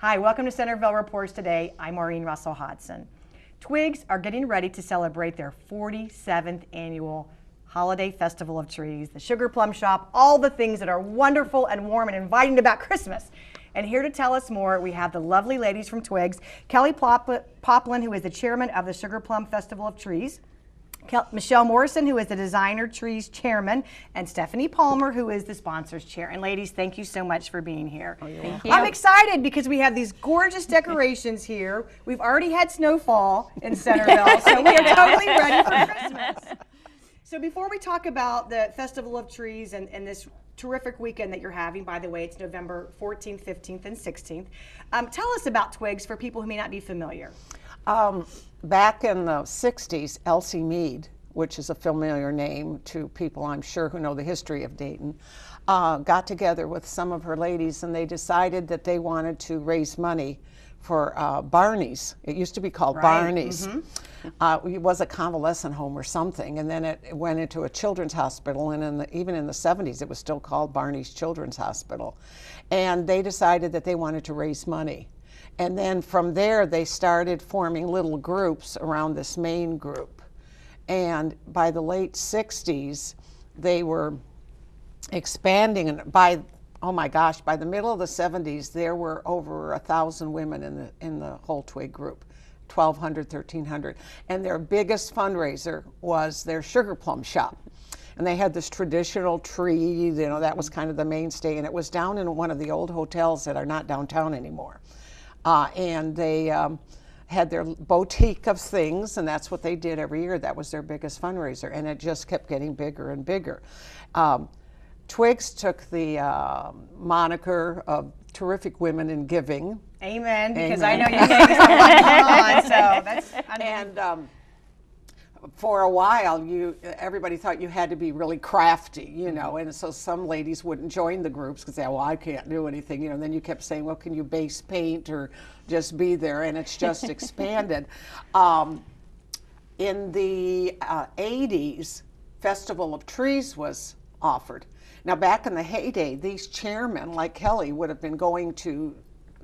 Hi, welcome to Centerville Reports Today. I'm Maureen Russell-Hodson. TWIGS are getting ready to celebrate their 47th annual Holiday Festival of Trees, the Sugarplum Shop, all the things that are wonderful and warm and inviting about Christmas. And here to tell us more, we have the lovely ladies from TWIGS, Kelly Poplin, who is the chairman of the Sugarplum Festival of Trees, Michele Morrison, who is the Designer Trees chairman, and Stephanie Palmer, who is the sponsors chair. And ladies, thank you so much for being here. Thank you. I'm excited because we have these gorgeous decorations here. We've already had snowfall in Centerville, so we are totally ready for Christmas. So before we talk about the Festival of Trees and this terrific weekend that you're having, by the way, it's November 14th, 15th, and 16th. Tell us about TWIGS for people who may not be familiar. Back in the 60s, Elsie Mead, which is a familiar name to people I'm sure who know the history of Dayton, got together with some of her ladies and they decided that they wanted to raise money for Barney's. It used to be called Barney's. It was a convalescent home or something, and then it went into a children's hospital, and even in the 70s it was still called Barney's Children's Hospital. And they decided that they wanted to raise money. And then from there they started forming little groups around this main group. And by the late 60s they were expanding, and by the middle of the 70s there were over 1,000 women in the whole TWIG group, 1,200, 1,300. And their biggest fundraiser was their Sugarplum Shop. And they had this traditional tree, you know, that was kind of the mainstay, and it was down in one of the old hotels that are not downtown anymore. And they had their boutique of things, and that's what they did every year. That was their biggest fundraiser, and it just kept getting bigger and bigger. TWIGS took the moniker of Terrific Women in Giving. Amen, because I know you ladies have a lot going on, so that's... And for a while, everybody thought you had to be really crafty, you know, and so some ladies wouldn't join the groups because they said, well, I can't do anything, you know, and then you kept saying, well, can you base paint or just be there, and it's just expanded. In the 80s, Festival of Trees was offered. Now, back in the heyday, these chairmen, like Kelly, would have been going to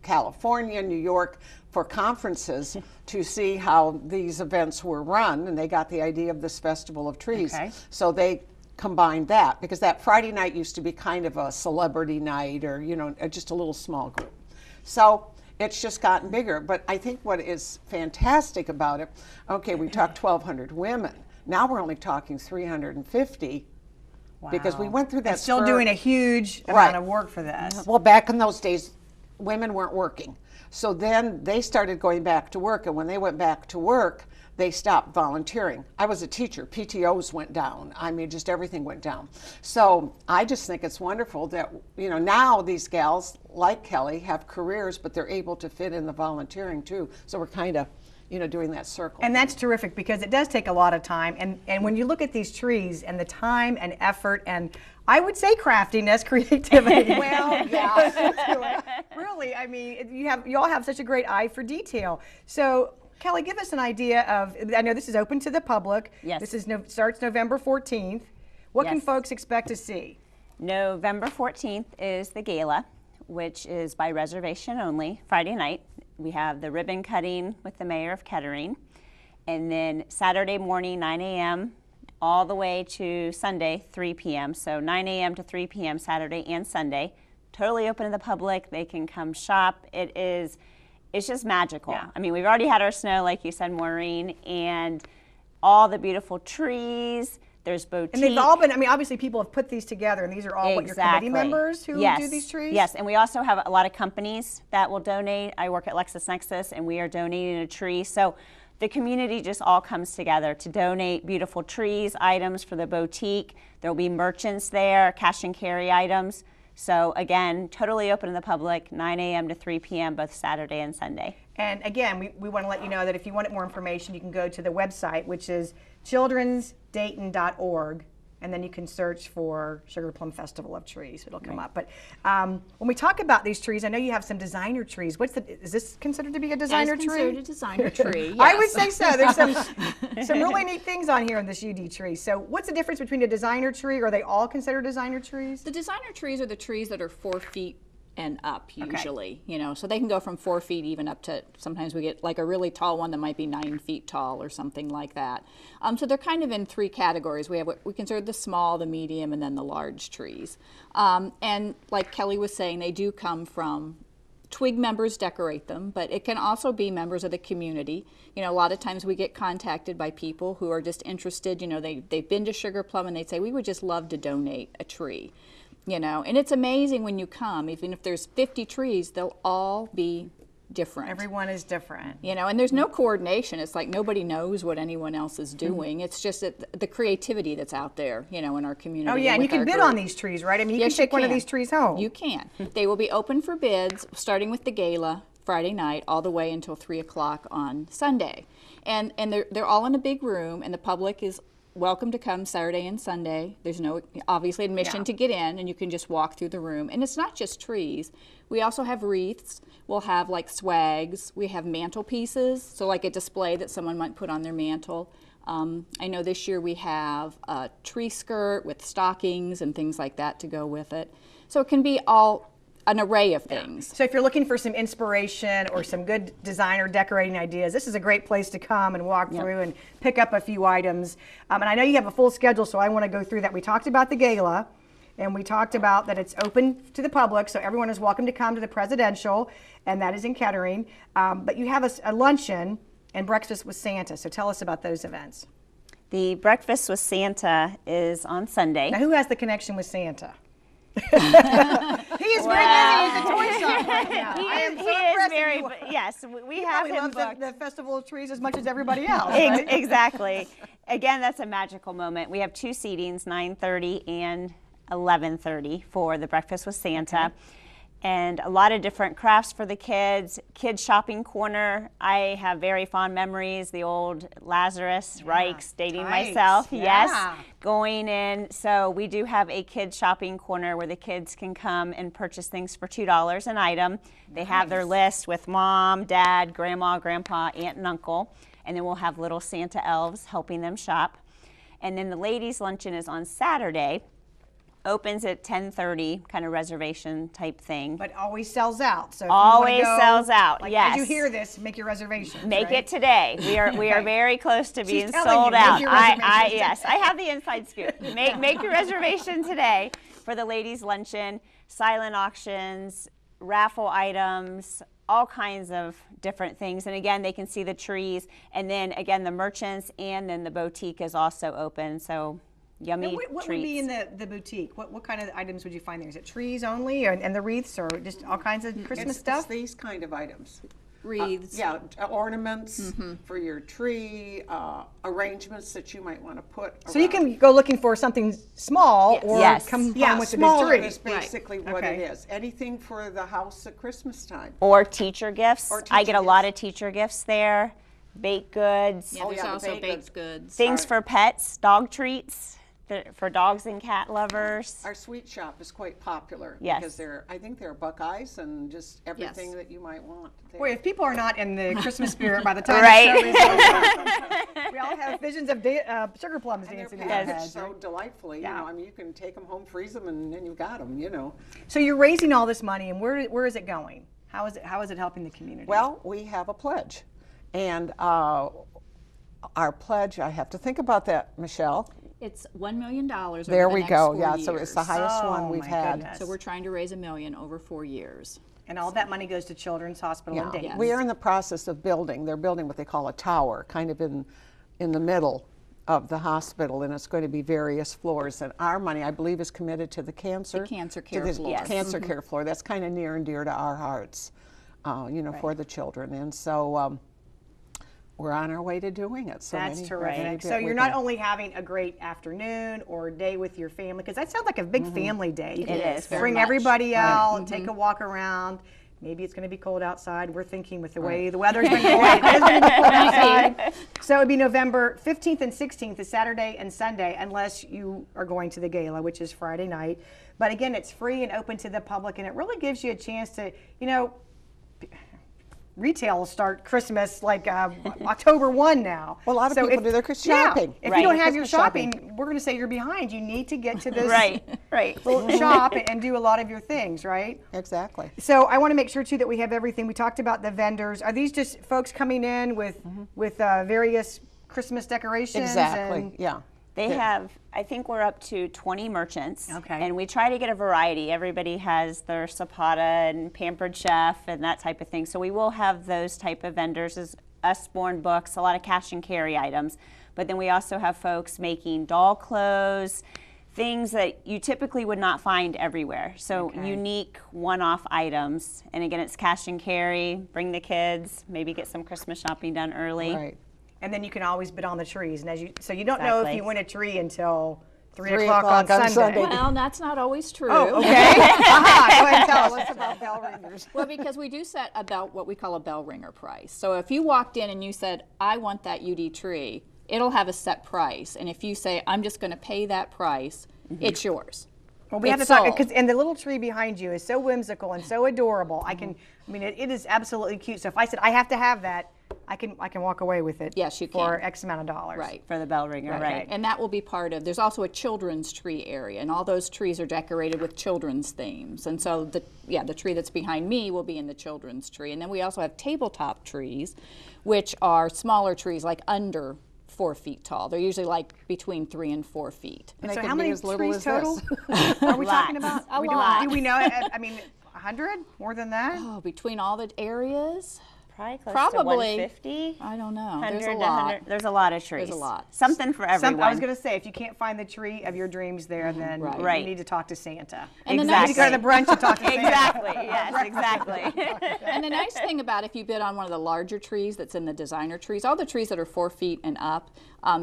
California, New York for conferences to see how these events were run, and they got the idea of this Festival of Trees. Okay. So they combined that, because that Friday night used to be kind of a celebrity night, or, you know, just a little small group. So it's just gotten bigger. But I think what is fantastic about it, okay, we talked 1,200 women. Now we're only talking 350. Wow. Because we went through that. And still doing a huge amount of work for this. Well, back in those days, women weren't working. So then they started going back to work, and when they went back to work, they stopped volunteering. I was a teacher. PTOs went down. I mean, just everything went down. So I just think it's wonderful that, you know, now these gals, like Kelly, have careers, but they're able to fit in the volunteering too. So we're kind of, you know, doing that circle. And that's terrific, because it does take a lot of time. And when you look at these trees and the time and effort and, I would say, craftiness, creativity. Well, yeah. Really, I mean, you all have such a great eye for detail. So, Kelly, give us an idea of, I know this is open to the public. Yes. This starts November 14th. What can folks expect to see? November 14th is the gala, which is by reservation only, Friday night. We have the ribbon cutting with the mayor of Kettering. And then Saturday morning, 9 a.m., all the way to Sunday, 3 p.m. So 9 a.m. to 3 p.m. Saturday and Sunday. Totally open to the public. They can come shop. It's just magical. Yeah. I mean, we've already had our snow, like you said, Maureen, and all the beautiful trees. There's boutique. And they've all been, I mean, obviously people have put these together, and these are all what, your committee members who do these trees? Yes, and we also have a lot of companies that will donate. I work at LexisNexis, and we are donating a tree. So the community just all comes together to donate beautiful trees, items for the boutique. There will be merchants there, cash and carry items. So again, totally open to the public, 9 a.m. to 3 p.m. both Saturday and Sunday. And again, we want to let you know that if you wanted more information, you can go to the website, which is childrensdayton.org, and then you can search for Sugarplum Festival of Trees. It'll come up. But when we talk about these trees, I know you have some designer trees. Is this considered to be a designer tree? Considered a designer tree, yes. I would say so. There's some really neat things on here in this UD tree. So what's the difference between a designer tree? Are they all considered designer trees? The designer trees are the trees that are 4 feet and up usually, you know, so they can go from 4 feet even up to, sometimes we get like a really tall one that might be 9 feet tall or something like that. So they're kind of in 3 categories. We have what we consider the small, the medium, and then the large trees. And like Kelly was saying, they do come from TWIG members decorate them, but it can also be members of the community. You know, a lot of times we get contacted by people who are just interested, you know, they've been to Sugarplum and they say, we would just love to donate a tree. You know, and it's amazing when you come, even if there's 50 trees, they'll all be different. Everyone is different. You know, and there's no coordination. It's like nobody knows what anyone else is doing. It's just that the creativity that's out there, you know, in our community. Oh, yeah, and you can bid on these trees, right? I mean, you can take one of these trees home. You can. They will be open for bids, starting with the gala Friday night, all the way until 3 o'clock on Sunday. And they're all in a big room, and the public is welcome to come Saturday and Sunday. There's no, obviously, admission to get in, and you can just walk through the room. And it's not just trees. We also have wreaths. We'll have like swags. We have mantelpieces, so like a display that someone might put on their mantle. I know this year we have a tree skirt with stockings and things like that to go with it. So it can be all an array of things. So if you're looking for some inspiration or some good designer decorating ideas, this is a great place to come and walk through and pick up a few items. And I know you have a full schedule, so I want to go through that. We talked about the gala, and we talked about that it's open to the public, so everyone is welcome to come to the presidential, and that is in Kettering. But you have a luncheon and breakfast with Santa, so tell us about those events. The breakfast with Santa is on Sunday. Now, who has the connection with Santa? He is very busy at the toy shop right now. He is very, yes, we have him loves booked. the Festival of Trees as much as everybody else, right? Exactly. Again, that's a magical moment. We have 2 seatings, 9:30 and 11:30 for the breakfast with Santa. And a lot of different crafts for the kids. Kids shopping corner. I have very fond memories. The old Lazarus Reichs, dating myself. Yes, going in. So we do have a kids shopping corner where the kids can come and purchase things for $2 an item. They have their list with mom, dad, grandma, grandpa, aunt, and uncle. And then we'll have little Santa elves helping them shop. And then the ladies' luncheon is on Saturday. Opens at 10:30, kind of reservation type thing. But always sells out. So if always you go, sells out. like, yes. As you hear this, make your reservations. Make right? it today. We are very close to being telling sold you, make out. your reservations Yes, I have the inside scoop. Make your reservation today for the ladies' luncheon. Silent auctions, raffle items, all kinds of different things. And again, they can see the trees. And then again, the merchants and then the boutique is also open. So. Yummy what treats. would be in the boutique? What kind of items would you find there? Is it trees only, and the wreaths, or just all kinds of Christmas stuff? It's these kind of items. Wreaths. Ornaments for your tree, arrangements that you might want to put around. So you can go looking for something small, or come home with a big smaller tree. is basically what it is. Anything for the house at Christmas time. Or teacher gifts. I get a lot gifts. of teacher gifts there. Baked goods. Yeah, there's the also baked baked goods. Things for pets, dog treats. For dogs and cat lovers. Our sweet shop is quite popular Yes. because I think they're Buckeyes and just everything that you might want. Boy, if people are not in the Christmas spirit by the time Right. the show is over, we all have visions of sugar plums And dancing they're in our packaged heads. so delightfully. You know, I mean, you can take them home, freeze them, and then you've got them. You know. So you're raising all this money, and where is it going? How is it helping the community? Well, we have a pledge, and our pledge. I have to think about that, Michelle. It's $1 million over There the we next go. 4 Yeah, years. so it's the highest one we've my had. goodness. So we're trying to raise $1 million over 4 years. And all that money goes to Children's Hospital in Dayton. We are in the process of building. They're building what they call a tower, kind of in the middle of the hospital, and it's going to be various floors. And our money, I believe, is committed to the cancer care floor. Yes. Cancer care floor. That's kind of near and dear to our hearts, for the children. And so we're on our way to doing it. So That's any terrific. bit So we you're not can- only having a great afternoon or day with your family, because that sounds like a big family day. You can It is, very bring much. everybody out, take a walk around. Maybe it's going to be cold outside. We're thinking with the way the weather's been going, it is going to be cold outside. So it'd be November 15th and 16th, is Saturday and Sunday, unless you are going to the gala, which is Friday night. But again, it's free and open to the public, and it really gives you a chance to, retail will start Christmas like October 1 now. Well, a lot of people do their Christmas yeah, shopping. if Right. you don't have your Christmas shopping, we're going to say you're behind. You need to get to this Right. little shop and do a lot of your things, right? Exactly. So I want to make sure too that we have everything. We talked about the vendors. Are these just folks coming in with various Christmas decorations? Exactly. And, Yeah. They have, I think we're up to 20 merchants. Okay. And we try to get a variety. Everybody has their Zapata and Pampered Chef and that type of thing. So we will have those type of vendors, as Usborne books, a lot of cash and carry items. But then we also have folks making doll clothes, things that you typically would not find everywhere. So unique one-off items. And again, it's cash and carry, bring the kids, maybe get some Christmas shopping done early. Right. and then you can always bid on the trees. And so you don't know if Exactly. you win a tree until 3 3 o'clock on o'clock on Sunday. Sunday. Well, that's not always true. Oh, okay. Aha, go ahead and tell us. It's about bell ringers. Well, because we do set about what we call a bell ringer price. So if you walked in and you said, I want that UD tree, it'll have a set price. And if you say, I'm just going to pay that price, it's yours. Well, we have to It's talk sold. because and the little tree behind you is so whimsical and so adorable. I mean, it is absolutely cute. So if I said I have to have that, I can walk away with it. Yes, you for can. X amount of dollars. Right. For the bell ringer, right. And that will be part of, there's also a children's tree area, and all those trees are decorated with children's themes. And so the tree that's behind me will be in the children's tree. And then we also have tabletop trees, which are smaller trees, like under 4 feet tall. They're usually like between 3 and 4 feet. And they So can how be many as little trees as total this. are we talking about? A We lot. do we know? I mean, 100? More than that? Oh, between all the areas? Probably close Probably. to 150. I don't know. 100 There's a to lot. 100. There's a lot of trees. There's a lot. Something for everyone. I was going to say, if you can't find the tree of your dreams there, then Right. you need to talk to Santa. And the You nice need to go to the brunch and talk to Santa. Exactly. Yes, exactly. And the nice thing about if you bid on one of the larger trees that's in the designer trees, all the trees that are 4 feet and up,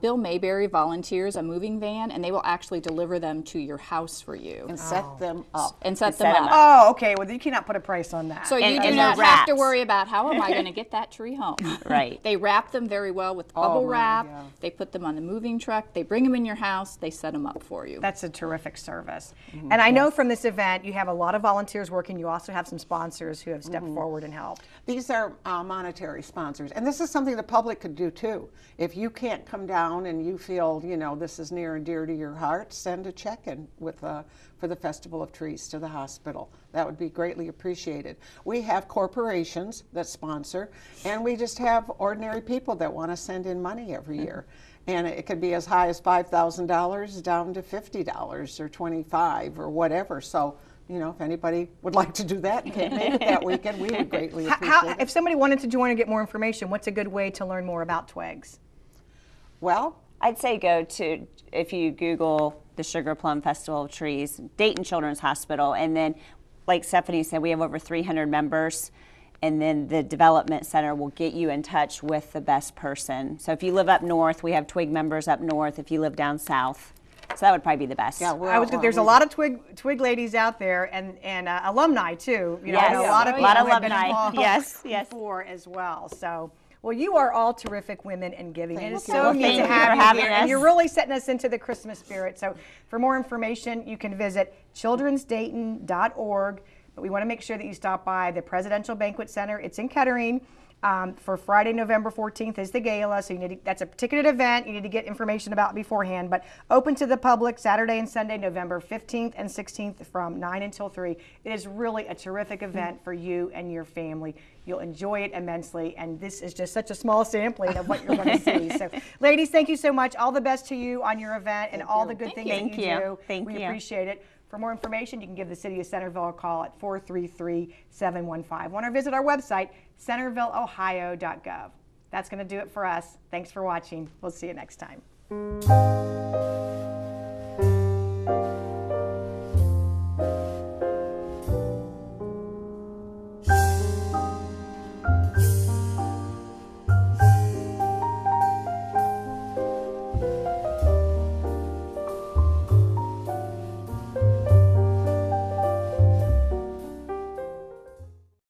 Bill Mayberry volunteers a moving van, and they will actually deliver them to your house for you And set them up. and set set them 'em up. Oh, okay. Well, you cannot put a price on that. So you And do they're not have to wrapped. worry about how am I going to get that tree home. Right. They wrap them very well with bubble my, wrap. yeah. They put them on the moving truck. They bring them in your house. They set them up for you. That's a terrific service. And I know from this event, you have a lot of volunteers working. You also have some sponsors who have stepped forward and helped. These are monetary sponsors, and this is something the public could do too. If you can't come down and you feel, this is near and dear to your heart, send a check in with for the Festival of Trees to the hospital. That would be greatly appreciated. We have corporations that sponsor, and we just have ordinary people that want to send in money every year. And it could be as high as $5,000 down to $50 or $25 or whatever. So, if anybody would like to do that and can't make it that weekend, we would greatly appreciate it. If somebody wanted to join and get more information, what's a good way to learn more about TWIGS? Well, I'd say go to, if you Google the Sugarplum Festival of Trees, Dayton Children's Hospital, and then, like Stephanie said, we have over 300 members, and then the Development Center will get you in touch with the best person. So if you live up north, we have TWIG members up north. If you live down south, so that would probably be the best. yeah, There's a lot of Twig ladies out there, and alumni too. I Yes. know a lot of A people lot of have been alumni. involved Yes, yes. before as well. So, well, you are all terrific women in giving. It is you. so Well, neat thank to you have for you having here, and us. you're really setting us into the Christmas spirit. So, for more information, you can visit childrensdayton.org. But we want to make sure that you stop by the Presidential Banquet Center. It's in Kettering. For Friday, November 14th is the gala, so that's a ticketed event you need to get information about beforehand, but open to the public Saturday and Sunday, November 15th and 16th from 9 until 3. It is really a terrific event for you and your family. You'll enjoy it immensely, and this is just such a small sampling of what you're going to see. So, ladies, thank you so much. All the best to you on your event and all the good things that Thank you you. do. Thank We you. appreciate it. For more information, you can give the City of Centerville a call at 433-715. Want to visit our website, centervilleohio.gov. That's going to do it for us. Thanks for watching. We'll see you next time.